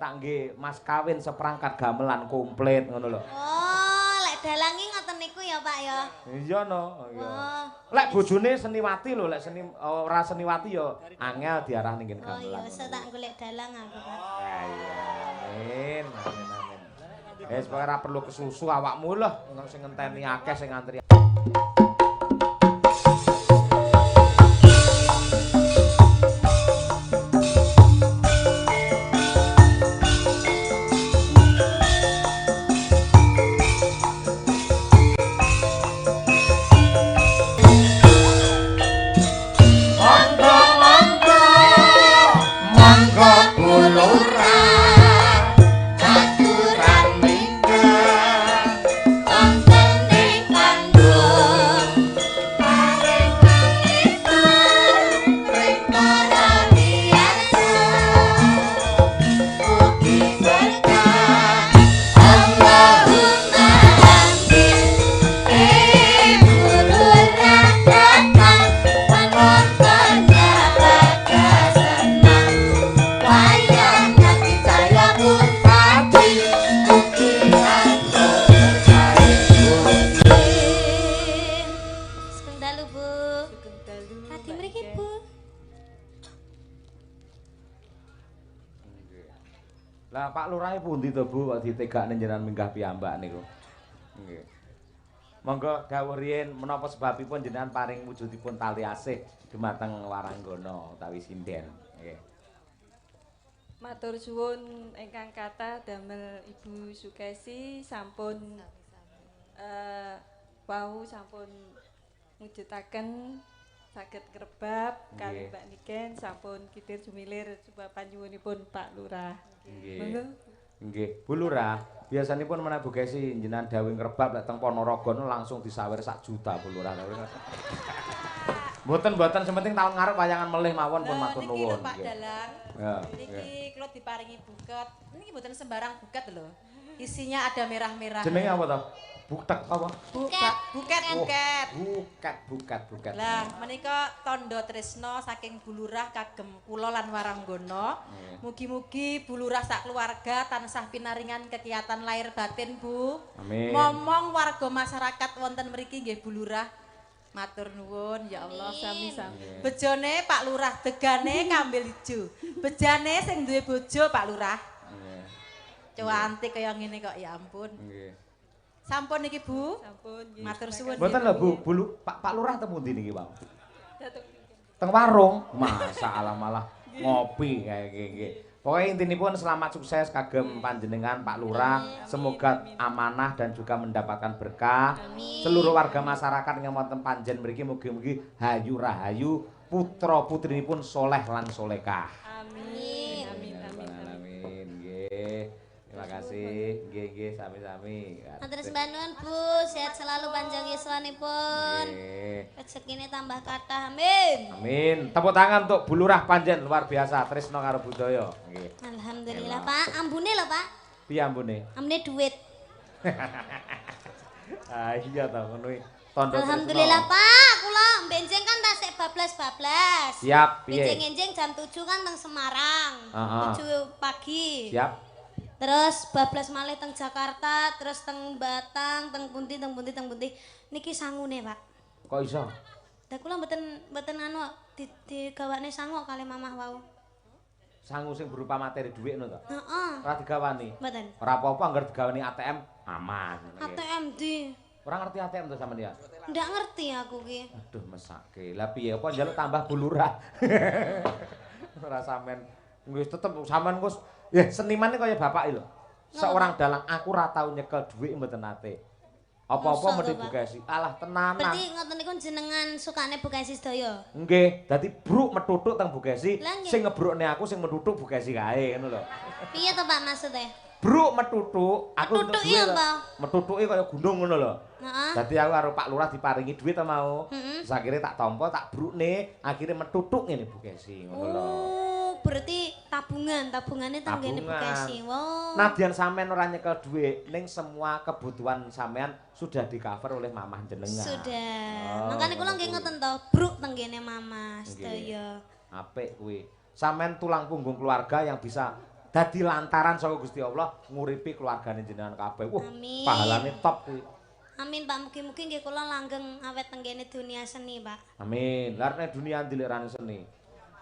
tak nggih mas kawin seperangkat gamelan komplit ngono lho. Oh, lek dalangi ngoten niku ya, Pak ya. Iya no. Iya. Oh. Lek bojone seniwati lho, lek ora seniwati ya angel diarah ning Oh iya, gamelan. tak golek dalang aku, Pak. Iya, amin, amin, amin. Wis ora perlu kesusu awakmu lho, sing ngenteni akeh sing ngantri. Lah Pak Lurahe pundi to Bu kok ditegakne jenengan minggah piyambak niku. Nggih. Monggo dawuh riyin menapa sebabipun jenengan paring wujudipun tali asih dumateng Waranggana utawi sinden. Nggih. Matur suwun ingkang kathah damel Ibu Sukesi sampun wau sampun mujudaken saged ngrebab kali Mbak Niken sampun kitir jumilir sebab panjenenganipun Pak Lurah. Nggih. Nggih, Bu Lurah, biasanipun menawi Bu Kesi jenengan dawuh ngrebab lek teng Ponorogo langsung disawer 1 juta Bu Lurah. Mboten sementing tahun ngarep wayangan melih mawon pun matur nuwun. Niki Pak Dalang. Ya. Niki kula diparingi buket. Niki mboten sembarang buket lho. Isinya ada merah-merah. Jenenge apa to? Butek apa? Buket. Lah, menika tondo tresno saking Bulurah kagem kula lan Waranggana. Mugi-mugi Bulurah sak keluarga tansah pinaringan kegiatan lahir batin, Bu. Amin. Momong warga masyarakat wonten mriki nggih Bulurah. Matur nuwun ya Allah sami-sami. Bejone Pak Lurah, degane kambil ijo. Bejane sing duwe bojo Pak Lurah. Nggih. Cuantik kaya ngene kok ya ampun. Nggih. Sampun niki Bu. Sampun nggih. Matur suwun. Mboten lho Bu, Pak Lurah teng pundi niki, Pak? Teng warung. Masalah malah ngopi kayak nggih. Pokoknya intinipun selamat sukses kagem panjenengan Pak Lurah. Semoga amanah dan juga mendapatkan berkah. Seluruh warga masyarakat yang wonten panjen mriki mugi-mugi hayu rahayu putra putrinipun soleh lan solekah. Amin. Amin. Nggih. Terima kasih. Nggih, sami-sami. Matur nuwun Bu, sehat selalu panjang yuswanipun. Nggih. Rezekine tambah kathah. Amin. Amin. Tepuk tangan untuk Bu Lurah panjen luar biasa tresno karo budaya. Nggih. Alhamdulillah Pak. Ambune lho Pak. Piye ambune? Ambune duit. Ah iya ta ngono tondo tresno. Alhamdulillah Pak, kula benjing kan tasik bablas-bablas. Siap, piye? Benjing-enjing jam 7 kan teng Semarang. 7 pagi. Siap. Terus bablas malih teng Jakarta, terus teng Batang, teng pundi. Niki sangune, Pak. Kok iso? Lah kula mboten anu digawane sangu kali mamah wau. Sangu sing berupa materi dhuwit ngono to? Heeh. Ora digawani. Mboten. Ora apa-apa anggar digawani ATM aman. ATM di. Ora ngerti ATM to sampean ya? Ndak ngerti aku ki. Aduh mesake. Lah piye apa njaluk tambah Bu Lurah? Ora sampean wis tetep sampean wis ya seniman kaya bapak lho. Seorang dalang aku ora tau nyekel dhuwit mboten nate. Apa-apa mesti Bu Kesi. Alah tenanan. Berarti ngoten niku jenengan sukane Bu Kesi sedaya. Nggih, dadi bruk metutuk teng Bu Kesi. Sing ngebrukne aku sing metutuk Bu Kesi kae ngono lho. Piye to Pak maksudnya? Bruk metutuk, aku metutuk iya apa? Metutuke kaya gunung ngono lho. Heeh. Dadi aku karo Pak Lurah diparingi dhuwit ta mau. Terus akhire tak tampa, tak brukne, akhire metutuk ngene Bu Kesi ngono lho. Berarti tabungane teng ngene Bu Kesi. Wow. Nadyan sampean ora nyekel dhuwit, ning semua kebutuhan sampean sudah di-cover oleh mamah jenengan. Sudah. Makane kula nggih ngoten to, bruk teng ngene Mama sedaya. Apik kuwi. Sampean tulang punggung keluarga yang bisa dadi lantaran saka Gusti Allah nguripi keluargane jenengan kabeh. Amin. Pahalane top kuwi. Amin Pak, mugi-mugi nggih kula langgeng awet tenggene dunia seni Pak. Amin. Lah nek dunia ndilirane seni.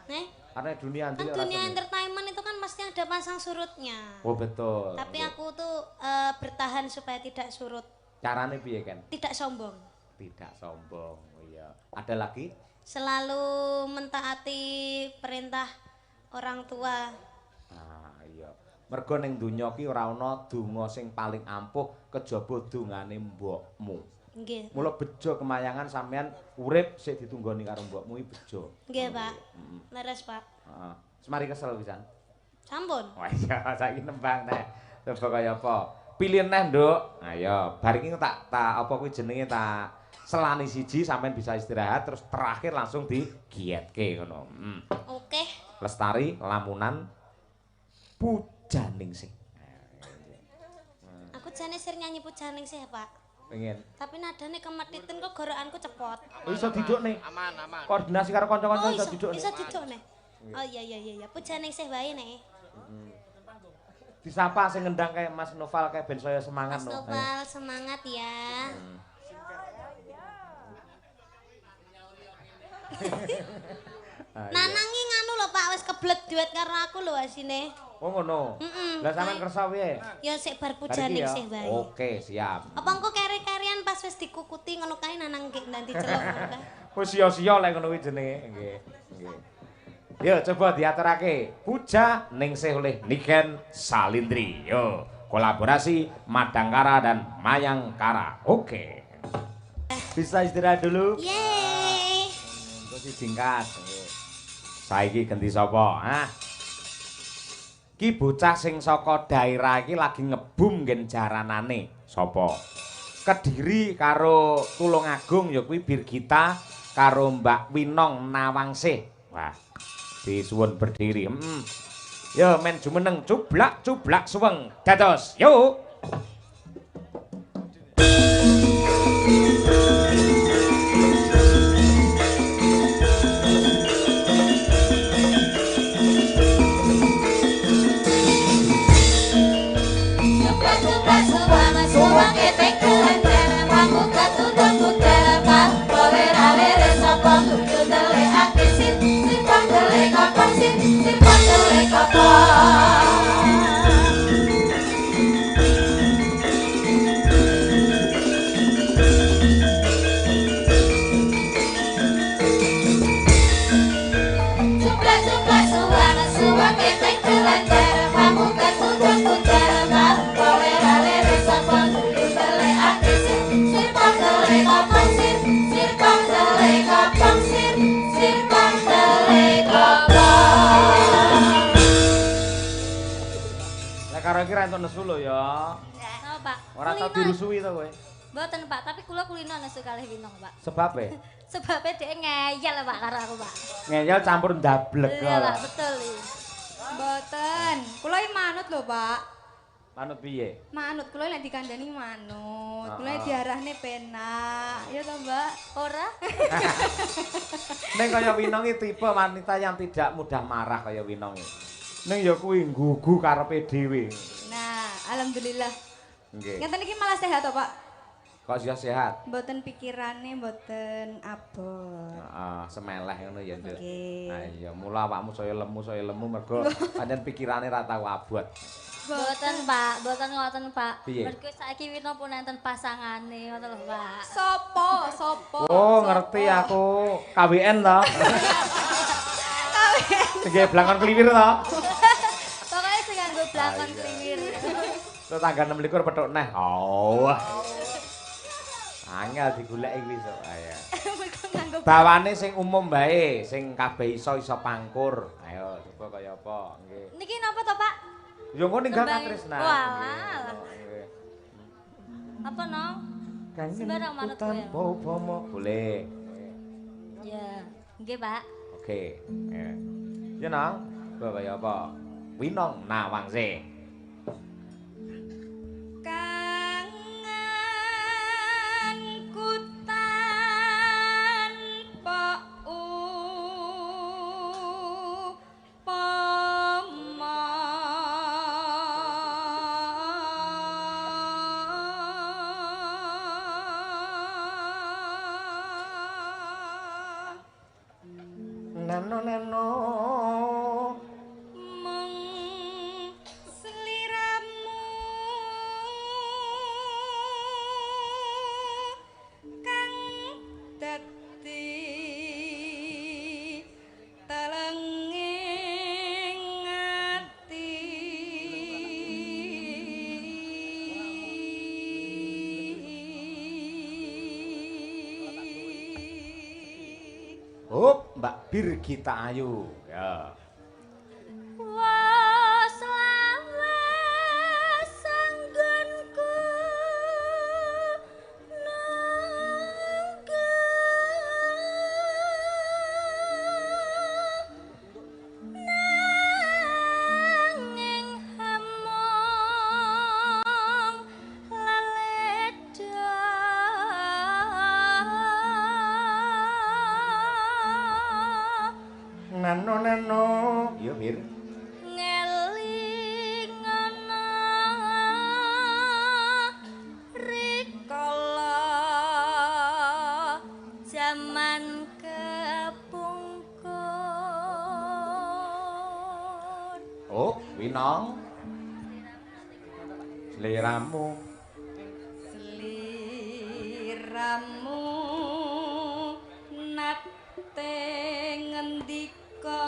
Nih, Karena dunia kan ndilirane dunia seni. entertainment itu kan pasti ada pasang surutnya. Oh betul. Tapi aku tuh bertahan supaya tidak surut, Carane piye kan? tidak sombong. Tidak sombong. Oh iya. Ada lagi? Selalu mentaati perintah orang tua. Ah iya. Mergo ning donya ki ora ana donga sing paling ampuh kejaba dongane mbokmu. Nggih. Mula bejo kemayangan sampean urip sik ditunggoni karo mbokmu iki bejo. Nggih, Pak. Leres, Pak. Heeh. Semari kesel pisan. Sampun. Wah iya saiki nembang neh. Coba kaya apa? Pilih neh, Nduk. Ayo, bar iki tak apa kuwi jenenge tak selani siji sampean bisa istirahat terus terakhir langsung digietke ngono. Oke. Lestari lamunan Pujaningsih. Aku jane sir nyanyi Pujaningsih, Pak. Pengen. Tapi nadane kemetitin kok gorokanku cepot. Oh iso diduk nih. Aman, aman. Koordinasi karo kanca-kanca iso diduk nih. Iso diduk nih. Oh iya. Pujaningsih wae nih. Disapa sing ngendang kayak Mas Noval kayak ben saya semangat Mas no. Noval semangat ya. Nanangi nganu lho Pak wis kebelet duet karo aku lho asine. Oh ngono. Lah sampean kersa piye? Ya sik bar Bar iki Pujaningsih ya? wae. Oke, siap. Apa engko keri-kerian pas wis dikukuti ngono kae nanang ki nanti celok ngono kae. Wis sia-sia lek ngono kuwi jenenge. Nggih, nggih. Yo coba diaturake. Pujaningsih oleh Niken Salindri. Yo, kolaborasi Madangkara dan Mayangkara. Oke. Bisa istirahat dulu. Yeay. Terus singkat. Saiki ganti sapa? Hah? Ki bocah sing saka daerah iki lagi ngebum nggen jaranane. Sapa? Kediri karo Tulungagung ya kuwi Birgita karo Mbak Winong Nawangsih. Wah, disuwun berdiri. Yo men jumeneng cublak suweng. Dados. Yuk. Karo iki ra entuk nesu lho ya. Napa Pak? Ora tau dirusui to kowe. Mboten Pak, tapi kula kulino nesu kalih Winong Pak. Sebab e? Sebabnya dia ngeyel Pak karo aku Pak. Ngeyel campur ndablek. Iya Pak, betul iki. Mboten. Kula iki manut lho, Pak. Manut piye? Manut kula nek dikandani manut. Kula Ah. diarahne penak. Ya to, Mbak? Ora? Ning kaya Winong iki tipe wanita yang tidak mudah marah kaya Winong iki. Ning ya kuwi nggugu karepe dhewe. Nah, alhamdulillah. Nggih. Ngeten iki malah sehat to, Pak? Kok sehat? Mboten pikirane mboten abot. Heeh, semeleh ngono ya, Nduk. Nggih. Nah iya, mula awakmu saya lemu mergo pancen pikirane ra tau abot. Boten Pak, boten ngoten Pak. Piye? Mergo saiki Wino pun enten pasangane ngoten lho Pak. Sopo? Sopo? Oh, ngerti aku. KWN to. Nggih, blangon kliwir to. Pokoknya sing nganggo blakon kliwir. Terus tanggal 26 petuk neh. Oh. Angel digoleki kuwi sok. Ayo. Mergo nganggo Bawane sing umum bae, sing kabeh iso pangkur. Ayo, coba kaya apa? Nggih. Niki napa to Pak? Ya ngono ninggal Tembang- Katresna. Walah. Nggih. Apa no? Kangen Sembarang manut kowe. tanpa upama. Boleh. Ya, nggih Pak. Oke. Ya nang, coba kaya apa? Winong Nawangsih. kangenku tanpa upama Neno neno mung sliramu kang dadi telenging ati Hop, Mbak Birgita Ayu. Ya. Nano nano. Yo, Bir. Ngelingana rikala jaman kepungkur. Oh, Winong. Seliramu. sliramu nate ngendika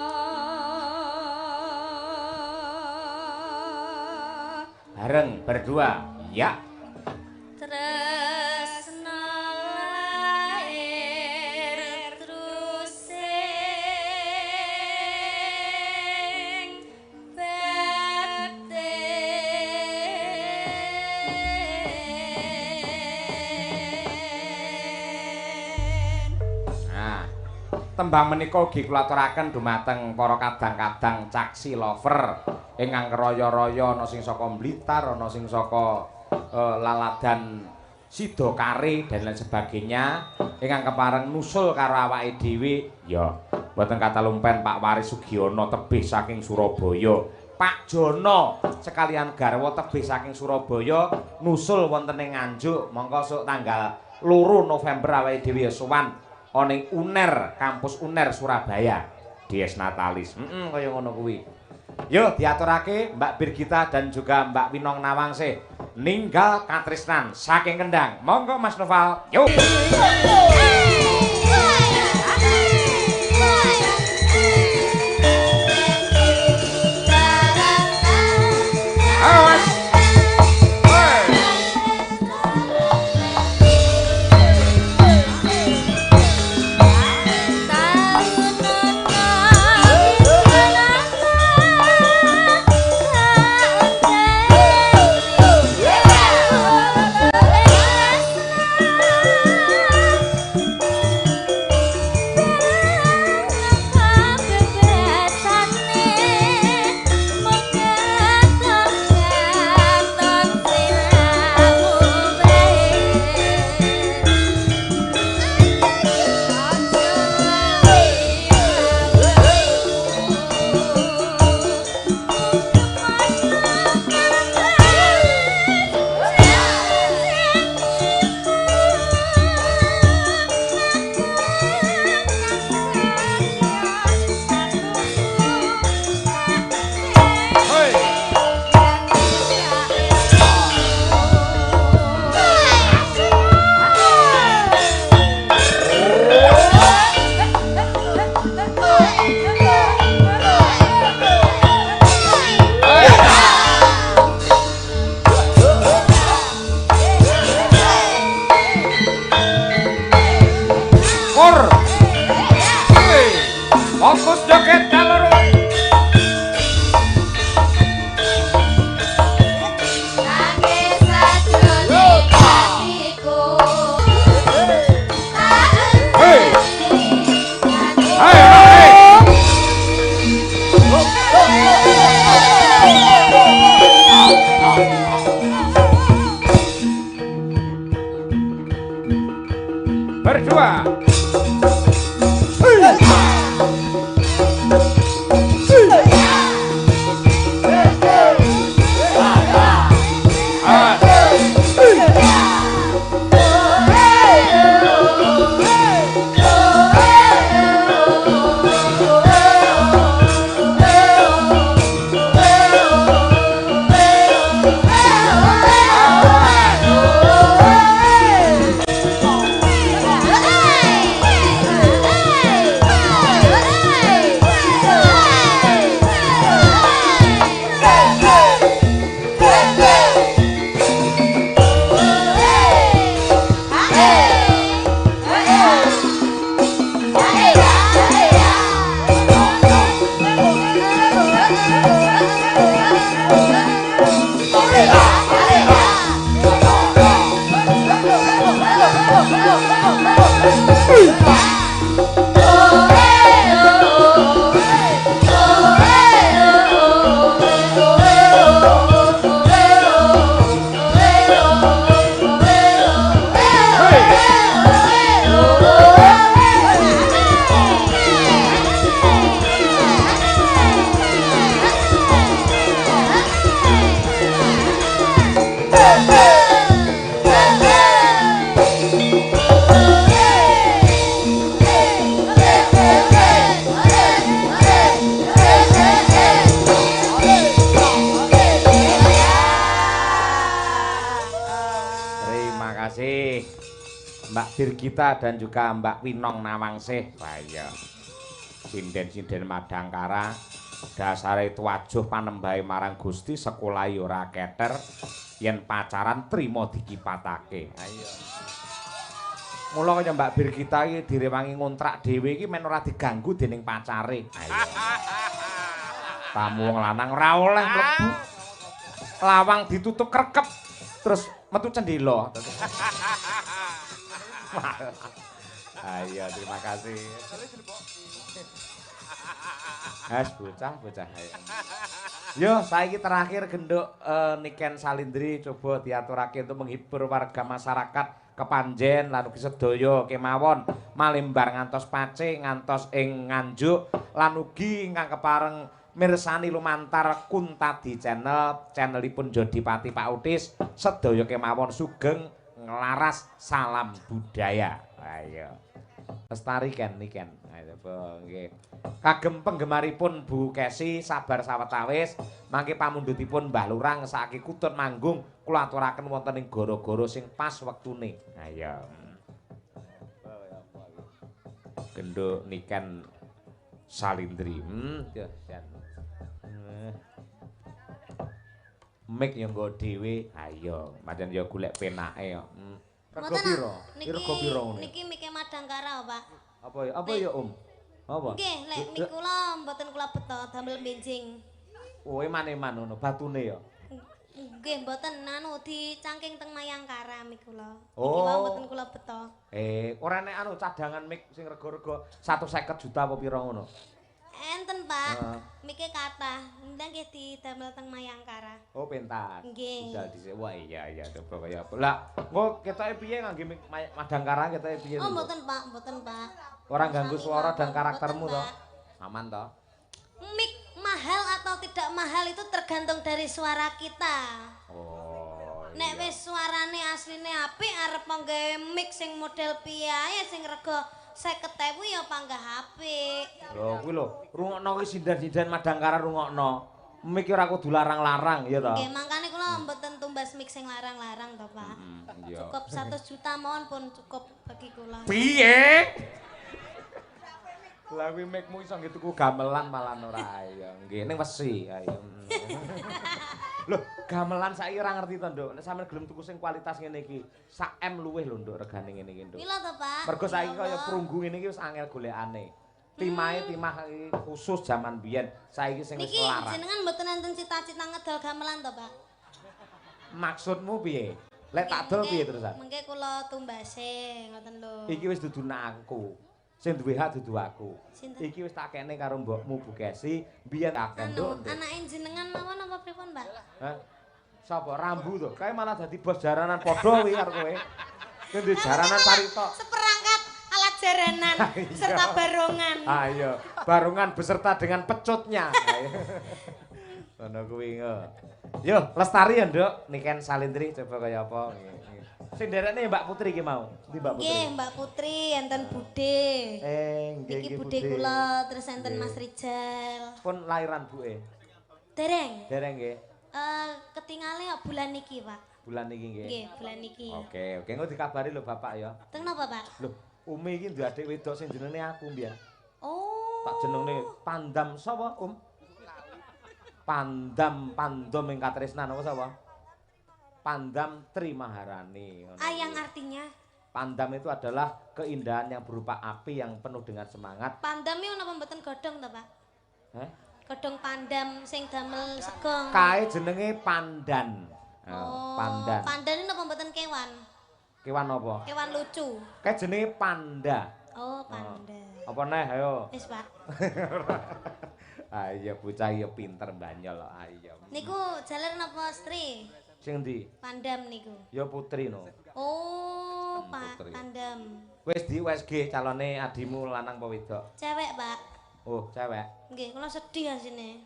Bareng berdua. Ya. Tresna lair trusing batin. Nah, tembang menika ugi kula aturaken dumateng para kadang-kadang caksi lover ingkang keroyo-royo ana sing saka Blitar, ana sing saka Laladan Sidokare dan lain sebagainya ingkang kepareng nusul karo awake dhewe ya mboten kata lumpen Pak Waris Sugiono tebih saking Surabaya, Pak Jono sekalian garwa tebih saking Surabaya nusul wonten ing Nganjuk mongko sok tanggal 2 November awake dhewe sowan ana ing UNER, kampus UNER Surabaya. Dies Natalis. Kaya ngono kuwi. Yo diaturake Mbak Birgita dan juga Mbak Winong Nawangse. Ninggal katresnan saking Kendang. Monggo Mas Noval. Yo. Awas. Mbak Birgita dan juga Mbak Winong Nawangsih. Iya. Sinden-sinden Madangkara. Dasare tuwajuh panembahe marang Gusti sekolah ora keter yen pacaran trima dikipatake. Ayo. Mula kaya Mbak Birgita iki direwangi ngontrak dhewe iki men ora diganggu dening pacare. Ayo. Tamu wong lanang ora oleh mlebu. Lawang ditutup krekep terus metu cendela. Ayo, terima kasih. Bocah. Yo, saiki terakhir genduk Niken Salindri coba diaturake untuk menghibur warga masyarakat Kepanjen lan ugi sedaya kemawon Malimbar ngantos Pacé ngantos ing Nganjuk lan ugi ingkang kepareng mirsani lumantar Kuntadi channelipun Jodipati Pak Utis sedaya kemawon sugeng nglaras salam budaya. Ayo. Lestari Niken. Ayo nggih. Kagem penggemaripun Bu Kesi sabar sawetawis mangke pamundhutipun Mbah Lurah ngesake kutut manggung kula aturaken wonten ing gara-gara sing pas wektune. Ayo. Genduk Niken Salindri. Mik yo nggo dhewe. Ayo, pancen yo golek penake yo. Rego piro? Rego piro ngene? Niki mike Madangkara, Pak. Apa ya, Om? Apa? Nggih, lek mik kula mboten kula beto damel benjing. Oh, eman-eman ngono, batune ya. Nggih, mboten dicangking teng Mayangkara mik kula. Iki Oh. wae mboten kula beto. Ora nek cadangan mik sing rego-rego 150 juta apa pira ngono? Enten, Pak. Mike kathah. Ndang nggih didamel teng Mayangkara. Oh, pentas. Nggih. Budal dhisik. Wah, iya coba kaya apa. Lah, engko ketoke piye ngangge mik Madangkara ketoke piye? Oh, mboten, Pak. Ora ganggu suara dan karaktermu Mboten, to? Pak. Aman to? Mik mahal atau tidak mahal itu tergantung dari suara kita. Oh. Nek wis suarane asline apik arep nggawe mik sing model piye sing rega 50.000 ya panggah apik. Lho kuwi lho, rungokno kuwi sindan-sindan Madangkara rungokno. Mik ora kudu larang-larang ya to? Nggih, mangkane kula mboten tumbas mik sing larang-larang to, Pak. Iya. Cukup 100 juta mawon pun cukup bagi kula. Piye? Lah kuwi mikmu iso nggih tuku gamelan malah ora ayo. Nggih ning wesi ayo. Lho, gamelan saiki ora ngerti to, Nduk. Nek sampeyan gelem tuku sing kualitas ngene iki, sak M luwih lho, Nduk, regane ngene iki, Nduk. Pila to, Pak? Mergo saiki kaya prunggu ngene iki wis angel golekane. Timah iki khusus jaman biyen, saiki sing wis Niki laras. jenengan mboten enten cita-cita ngedol gamelan to, Pak? Maksudmu piye? Lek tak dol piye terusan? Mengke kula tumbase ngoten lho. Iki wis dudu aku. Sing duwe hak dudu aku. Sinten? Iki wis tak kene karo mbokmu Bu Kesi, biyen tak kenduk. Anake jenengan mawon apa pripun, Mbak? Hah? Sapa Rambu to? Kae malah dadi bos jaranan padha kuwi karo kowe. Kowe duwe jaranan Parito. Seperangkat alat jaranan serta barongan. Ayo, barongan beserta dengan pecutnya. Ayo. Ngono kuwi ngo. Yo, lestari ya, Nduk. Niken Salindri coba kaya apa. Sing derekne Mbak Putri ki mau. Ndi Mbak Putri? Nggih, Mbak Putri enten Bude. Nggih Iki Bude kula, terus enten Mas Rijal. Pun lahiran buke. Dereng. Dereng nggih. Ketingale bulan niki, Pak. Bulan iki nggih. Nggih, bulan niki. Oke, engko dikabari lho Bapak ya. Teng napa, Pak? Lho, Umi iki duwe adik wedok sing jenenge aku mbiyen. Oh. Tak jenenge Pandam sapa, Pandam ing katresnan apa sapa? Pandam Tri Maharani. Yang artinya Pandam itu adalah keindahan yang berupa api yang penuh dengan semangat. pandam iki napa mboten godhong to, Pak? Heh? Godhong pandam sing damel sego. Kae jenenge pandan. Pandan. Pandan iki napa mboten kewan? Kewan apa? Kewan lucu. Kae jenenge panda. Oh, panda. Apa neh ayo? Wis, Pak. Ayo bocah ya pinter banyol ayo. Niku jaler napa Stri? Sing ndi? Pandam niku. Ya Putri no. Oh, Pak Putri. Pandam. Wis di USG calone adimu lanang apa wedok? Cewek, Pak. Oh, cewek. Nggih, kula sedih asine.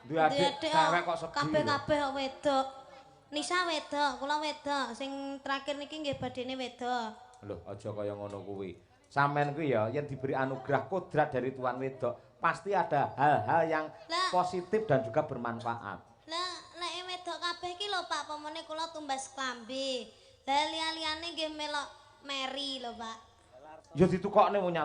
Duwe adik cewek kok sedih. Kabeh-kabeh kok wedok. Nisa wedok, kula wedok. Sing terakhir niki nggih badene wedok. Loh, aja kaya ngono kuwi. Sampeyan kuwi ya yen diberi anugerah kodrat dari tuan wedok, pasti ada hal-hal yang positif dan juga bermanfaat. Lah, lek wedok kabeh iki lho Pak, pamane kula tumbas klambi. Lah liyane nggih melok Mary lho, Pak. Ya ditukokne wong nyata.